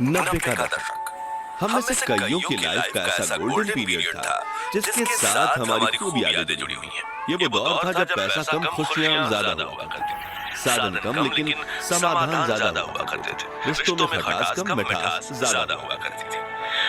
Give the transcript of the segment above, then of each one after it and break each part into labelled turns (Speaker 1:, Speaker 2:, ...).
Speaker 1: 90 का दशक हम में से कईयों की लाइफ का ऐसा गोल्डन पीरियड था जिसके साथ हमारी खूब यादें जुड़ी हुई हैं। ये वो दौर था जब पैसा कम, खुशियां ज्यादा हुआ करती थी, साधन कम लेकिन समाधान ज्यादा हुआ करते थे, रिश्तों में खटास कम, मिठास ज्यादा हुआ करती थी।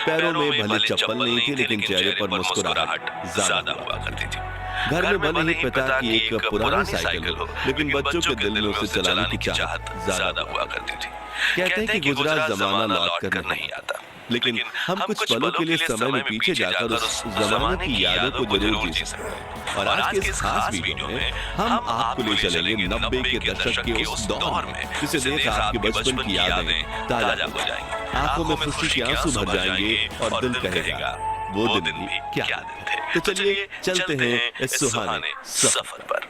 Speaker 1: पैरों में भले चप्पल नहीं थी लेकिन चेहरे पर मुस्कुराहट ज्यादा हुआ करती थी। घर में भले ही पिता की एक पुरानी साइकिल हो लेकिन बच्चों के दिल में उसे चलाने की चाहत ज्यादा हुआ करती थी। कहते हैं कि गुजरा जमाना लौट कर नहीं आता, लेकिन हम कुछ पलों के लिए समय में पीछे जाकर उस जमाने की यादों को जरूर जी सकते हैं। और आज के इस खास वीडियो में हम आपको ले चलेंगे 90 के दशक के उस दौर में जिसे देख आपके बचपन की यादें ताजा हो जाएंगी, आंखों में खुशी के आंसू भर जाएंगे और दिल कहेगा वो दिन भी क्या दिन थे। तो चलिए चलते हैं इस सुहाने सफर पर।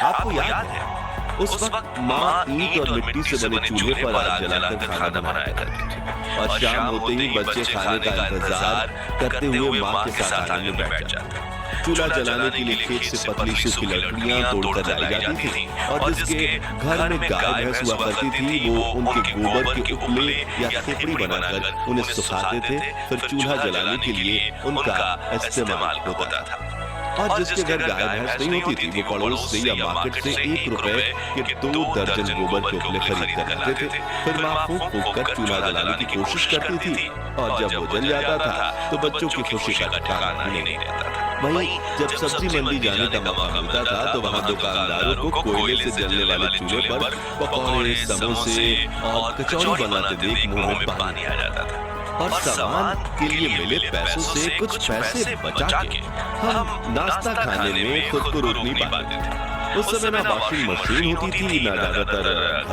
Speaker 1: आपको याद है उस वक्त माँ ईंट और मिट्टी से बने चूल्हे पर आग जलाकर खाना बनाया करती थी और शाम होते ही बच्चे खाने का इंतजार करते हुए माँ के साथ आंगन में बैठ जाते। चूल्हा जलाने के लिए खेत से पतली सूखी लकड़ियां तोड़कर लाई जाती थी और जिसके घर में गाय भैंस हुआ करती थी वो उनके गोबर के उपले या खोपड़ी बनाकर उन्हें सुखाते थे, फिर चूल्हा जलाने के लिए उनका इस्तेमाल होता था। और जिसके घर गाय भैंस नहीं होती थी वो पड़ोस से या मार्केट से 1 रुपए के 2 दर्जन गोबर के उपले खरीद कर लाते थे। फिर माँ फूंक फूंक कर चूल्हा जलाने की कोशिश करती थी और जब वो जल जाता था तो बच्चों की खुशी का ठिकाना ही नहीं रहता था। वहीं जब सब्जी मंडी जाने का मौका मिलता था तो वहाँ दुकानदारों को कोयले से जलने वाले चूल्हे पर पकौड़े, समोसे और कचौड़ी बनाते देख मुंह में पानी आ जाता था। और सामान के लिए मिले पैसों से कुछ पैसे बचा के हम नाश्ता खाने में खुद को रोक नहीं पाते थे। उस समय ना वॉशिंग मशीन होती थी ना ज्यादातर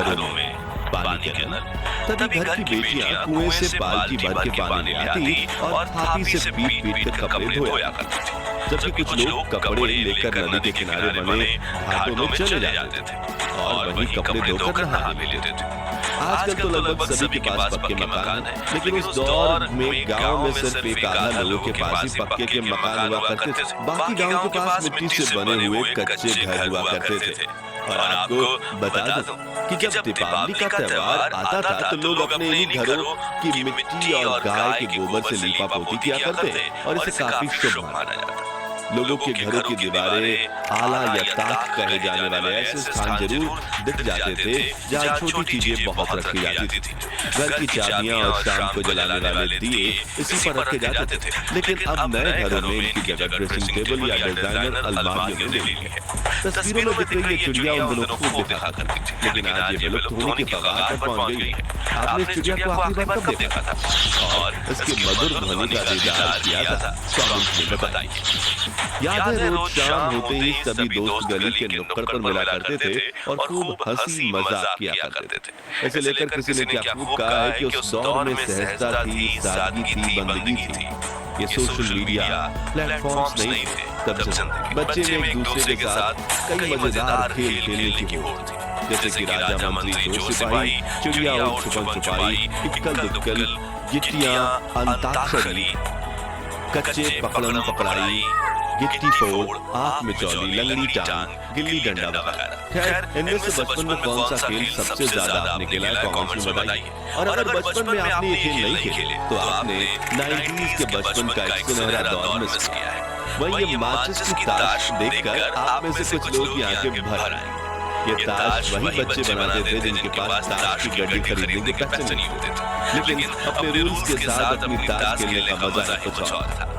Speaker 1: घरों में पानी के नल, तभी घर की बेटियां कुएं से बाल्टी भर के पानी ले आती और थापी से पीट पीट कर कपड़े धोया करती थी, जबकि कुछ लोग कपड़े लेकर नदी के किनारे बने घाटों में चले जाते थे और वहीं कपड़े धोकर नहा भी लेते थे। आजकल तो लगभग सभी के पास पक्के मकान है, लेकिन उस दौर में गांव में सिर्फ एक आधा लोगों के पास ही पक्के के मकान हुआ करते थे, बाकी गांव के पास मिट्टी से बने हुए कच्चे घर हुआ करते थे। और आपको बता दूं कि जब दीपावली का त्योहार आता था तो लोग अपने इन्हीं घरों की मिट्टी और गाय के गोबर से लीपा पोती किया करते और इसे काफी शुभ माना जाता। लोगों के घरों की दीवारें आला या ताक कहे जाने वाले ऐसे स्थान जरूर दिख जाते थे जहाँ छोटी चीजें बहुत रखी जाती थी। घर की चाबियां और शाम को जलाने वाले दिए इसी पर रखे जाते थे, लेकिन अब नए घरों में इनकी जगह ड्रेसिंग टेबल या डिजाइनर अलमारियों में ले ली है। तस्वीरों में दिख रही ये चिड़िया उन दिनों खूब दिखा करती थी, लेकिन आज ये विलुप्त होने की कगार पर पहुंच गई है। आपने इस चिड़िया को आखिरी बार कब देखा था और इसके मधुर ध्वनि का दीदार किया था? कमेंट में बताइए। याद है रोज शाम होते ही सभी दोस्त गली के नुक्कड़ पर मिला करते थे और खूब हंसी मजाक किया करते थे। इसे लेकर किसी ने क्या खूब कहा है कि उस दौर में सहजता थी, सादगी थी, बंदगी थी। ये सोशल मीडिया प्लेटफॉर्म्स नहीं थे, तब बच्चे में एक दूसरे के साथ कई मजेदार खेल खेलने की होड़ थी, जैसे कि राजा मंत्री चोर सिपाही, चिड़िया और छुपन छुपाई, इक्कल दुक्कल, गिट्टियां, अंताक्षरी, कच्चे पकड़न पकड़ाई, गिट्टी फोड़, आंख मिचौली, लंगड़ी टांग, गिल्ली डंडा वगैरह। खैर, इनमें से बचपन में कौन सा खेल सबसे ज्यादा आपने खेला है कमेंट्स में बताइए। और अगर बचपन में आपने ये खेल नहीं खेले तो आपने 90s के बचपन का एक सुनहरा दौर मिस किया है। वही ये माचिस की ताश देखकर आप में से कुछ लोग की आंखें भर आएंगी। ये ताश वही बच्चे बनाते थे जिनके पास ताश की गड्डी खरीदने के पैसे नहीं होते थे, लेकिन अपने रूल्स के साथ अपनी ताश खेलने का मजा कुछ और था।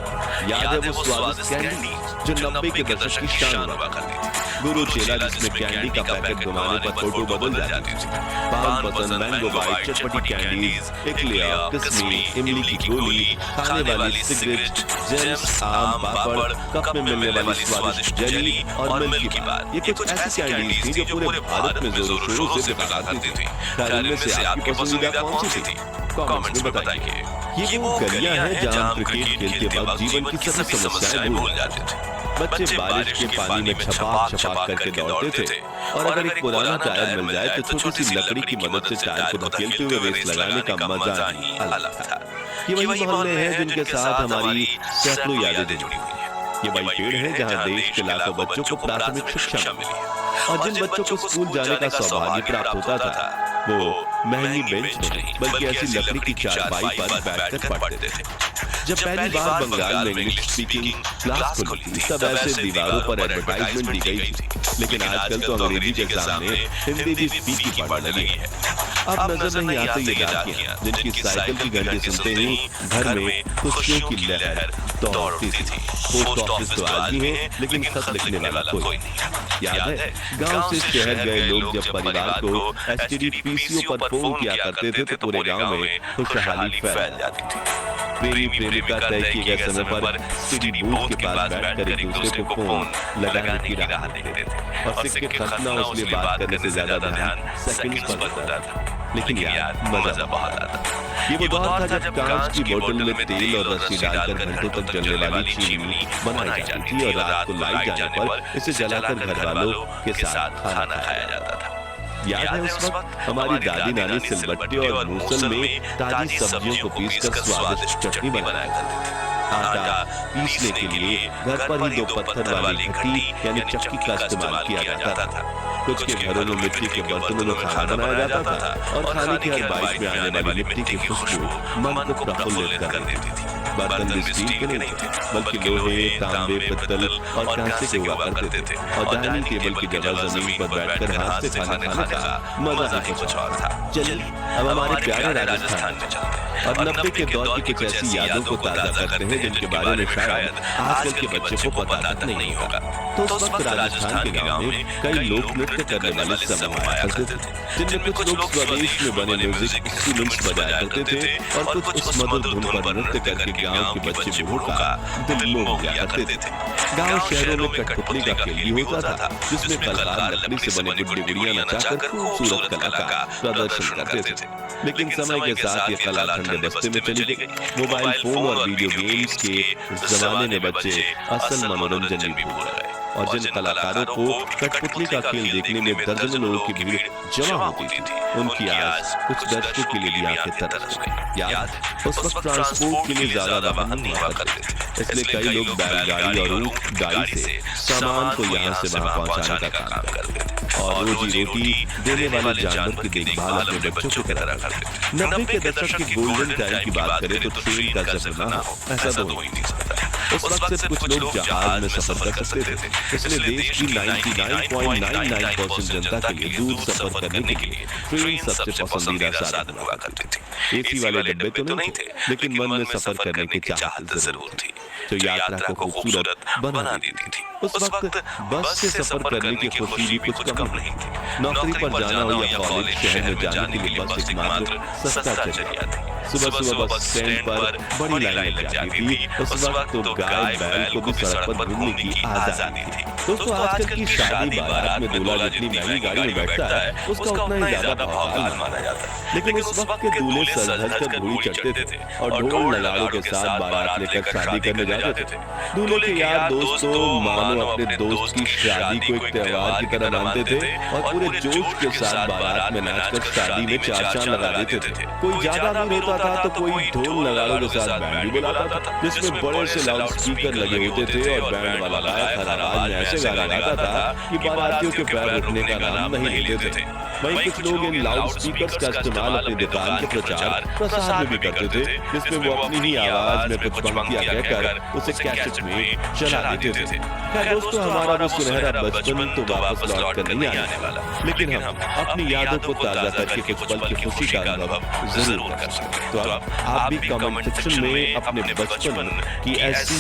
Speaker 1: याद है वो स्वादिष्ट कैंडी जो 90 के दशक की शान हुआ करती थी। गुरु चेला जिसमें कैंडी का पैकेट घुमाने पर फोटो बदल जाती थी। पान पसंद, मैंगो बाइट, चटपटी कैंडीज, एक्लेयर, किस्मी, इमली की गोली, खाने वाली सिगरेट, जेम्स, आम, पापड़, कप में मिलने वाली स्वादिष्ट जेली और मिल्की बार, ये कुछ ऐसी कैंडीज थी जो पूरे भारत में जोरों शोरों से बिका करती थी। इनमें से आपकी पसंदीदा कौन सी थी? कमेंट्स में बताइए। ये वो गलियां हैं जहाँ क्रिकेट खेलते वक्त जीवन की सभी समस्याएं भूल जाते थे। बच्चे बारिश के पानी में छपाक छपाक करके दौड़ते थे और अगर एक पुराना टायर मिल जाए तो छोटी सी लकड़ी की मदद से टायर को धकेलते हुए रेस लगाने का मजा ही अलग था। ये वही मोहल्ले हैं जिनके साथ हमारी सैकड़ों यादें जुड़ी हुई हैं। ये वही पेड़ हैं जहाँ देश के लाखों बच्चों को प्राथमिक शिक्षा मिली है और जिन बच्चों को स्कूल जाने का सौभाग्य प्राप्त होता था वो महंगी बेंच नहीं बल्कि ऐसी लकड़ी की चारपाई पर बैठकर पढ़ते थे। जब पहली बार बंगाल में इंग्लिश स्पीकिंग क्लास खुली थी तब ऐसे दीवारों पर एडवर्टाइजमेंट दी गई थी, लेकिन आजकल तो अंग्रेजी के सामने हिंदी भी फीकी पड़ने लगी है। अब नजर नहीं आते ये डाकियां जिनकी साइकिल की घंटी सुनते ही घर में खुशियों की लहर दौड़ती थी। पोस्ट ऑफिस तो आज भी है लेकिन खत लिखने वाला कोई नहीं। याद है गांव से शहर गए लोग जब परिवार को एसटीडी पीसीओ पर फोन किया करते थे तो पूरे गांव में खुशहाली फैल जाती थी। प्रेमी प्रेमिका तय किए गए समय पर सीडी बूथ के पास बैठकर एक दूसरे को फोन लगाने की राह देखते थे और सिक्के खतना उसलिए बात करने से ज्यादा ध्यान सेकंड्स पर होता था, लेकिन यार मजा बहुत आता। ये वो दौर था जब कांच की बोतल में तेल और रस्सी डालकर घंटों तक जलने वाली चीनी बनाई जाती थी और रात को लाइट जाने पर इसे जलाकर घर वालों के साथ खाना खाया जाता था। याद है उस वक्त हमारी दादी नानी सिलबट्टे और मूसल में ताजी सब्जियों को पीसकर स्वादिष्ट चटनी बनाया करती थी। आटा पीसने के लिए घर पर ही 2 पत्थर वाली घटी यानी चक्की का इस्तेमाल किया जाता था। कुछ के घरों में मिट्टी के बर्तनों में खाना बनाया जाता था और खाने की हर बाइट में आने वाली मिट्टी की खुशबू मन को प्रफुल्लित कर देती थी। बर्तन भी स्टील के नहीं थे बल्कि लोहे, तांबे, पित्तल और कांसे के हुआ करते थे और डाइनिंग टेबल की जगह जमीन पर बैठकर हाथ से खाना खाने का मजा ही कुछ और था। चलिए अब हमारे प्यारे राजस्थान में चलते हैं और 90 के दौर की कुछ ऐसी यादों को ताजा करते हैं जिनके बारे में शायद आजकल के बच्चे को पता तक नहीं होगा। तो उस वक्त राजस्थान के गांव में कई लोक नृत्य करने वाले समूह आया करते थे जिनमें कुछ लोग स्वदेश में बने म्यूजिक इंस्ट्रूमेंट्स बजाया करते थे और कुछ उस मधुर धुन पर नृत्य करके गांव के बच्चे बूढ़ों का दिल मोह लिया करते थे। गांव शहरों में कठपुतली का खेल भी होता था जिसमें कलाकार लकड़ी से बने गुड्डी गुड़ियां नचाकर खूबसूरत कला का प्रदर्शन करते थे, लेकिन समय के साथ ये कला ठंडे बस्ते में चली गई। मोबाइल फोन और वीडियो गेम्स के जमाने में बच्चे असल मनोरंजन भी भूल गए और जिन कलाकारों को कठपुतली का खेल देखने में दर्जनों लोगों की भीड़ जमा होती थी उनकी आज कुछ दर्शकों के लिए भी आंखें तरस गई। याद उस वक्त ट्रांसपोर्ट के लिए ज्यादा वाहन नहीं हुआ करते थे, इसलिए कई लोग बैलगाड़ी और ऊंट गाड़ी से सामान को यहाँ से वहां पहुंचाने का काम करते थे और रोजी रोटी देने वाले जानवर की देखभाल अपने बच्चों की तरह करते थे। 90 के दशक की गोल्डन टाइम की बात करें तो ट्रेन का सफर ना हो ऐसा तो हो ही नहीं सकता। उस वक्त से कुछ लोग जहाज में सफर कर सकते थे, इसलिए देश की 99.99% जनता के लिए दूर सफर करने के लिए ट्रेन सबसे पसंदीदा साधन हुआ करती थी। एसी वाले डब्बे तो नहीं थे लेकिन मन में सफर करने की चाहत जरूर थी जो यात्रा को खूबसूरत बना देती थी। उस वक्त बस से सफर करने की खुशी भी कुछ कम नहीं थी। नौकरी पर जाना हो या कॉलेज शहर में जाने के लिए बस एकमात्र सस्ता जरिया थी। सुबह सुबह बस स्टैंड पर बड़ी लाइन लग जाती थी। उस वक्त तो गाय बैल को भी सड़क पर घूमने की आजादी थी। दोस्तों आजकल की शादी बारात में दूल्हा जितनी महंगी गाड़ी में बैठता है उसका उतना ही ज्यादा भाव माना जाता है, लेकिन उस वक्त के दूल्हे सज-धज कर घोड़ी चढ़ते थे और ढोल नगाड़ों के साथ बारात लेकर शादी करने जाते थे। दूल्हे के यार दोस्तों मानो अपने दोस्त की शादी को एक त्योहार की तरह मानते थे और पूरे जोश के साथ बारात में नाचकर शादी में चार चांद लगा देते थे। कोई ज्यादा अमीर होता था तो कोई ढोल नगाड़ों के साथ बैंड भी बुलाता था जिसमें बड़े से लाउड स्पीकर लगे होते थे और बैंड वाला गायक हर आवाज में ऐसे गाना गाता था कि बारातियों के पैर उठने का नाम नहीं लेते थे। वहीं कुछ लोग इन लाउड स्पीकर्स का इस्तेमाल अपनी दुकान के प्रचार प्रसार में भी करते थे जिसमें वो अपनी ही आवाज में कुछ पंक्तियां कहकर उसे कैसेट में चला देते थे। क्या दोस्तों हमारा वो सुनहरा बचपन तो वापस लौट कर नहीं आने वाला, लेकिन हम अपनी यादों को ताजा करके कुछ पल की खुशी का अनुभव जरूर कर सकते हैं। तो आप भी कमेंट सेक्शन में अपने बचपन की ऐसी